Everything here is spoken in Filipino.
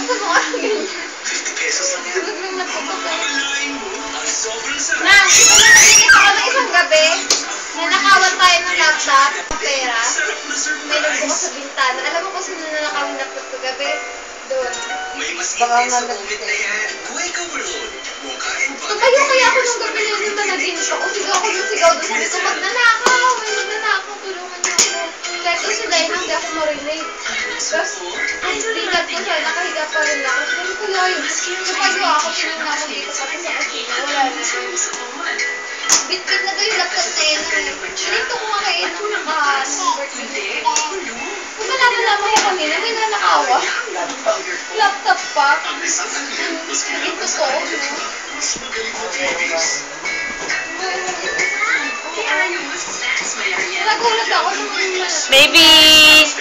sa mga ganyan. 50 pesos lang yan. Huwag naman natutuwa. Akalain mo, ang sobrang sarap. Na, nakikita ko na isang gabi, nanakawan tayo ng laptop, pera. Sarap na May nagbukas surprise. sa bintana. Alam mo kung sino nanakawin ng laptop ko gabi? Doon. May mas Baka hindi sa nga moment na yan. Quake overload. Mukain pa. Tumayo kaya ako nung gabi na yun na naginto ko. Sigaw ko ng sigaw doon. Sabi ko, magnanakaw! May magnanakaw. Tulungan niyo ako. Kahit ko sila yun, hindi ako marinig. Tapos, ang tingad ko siya, nakahiga pa rin ako. Sabi ko, yun. Tumayo ako, tinignan ako dito kasi sa kusina. Wala na. Bit-bit na to yung laptop na yun. Sinito ko nga kayo ng birthday. Kung nalaman ko kanina, may nanakawa. Laptop pa. Naging totoo. Mas magaling na TVs. Nagulat ako nung Baby!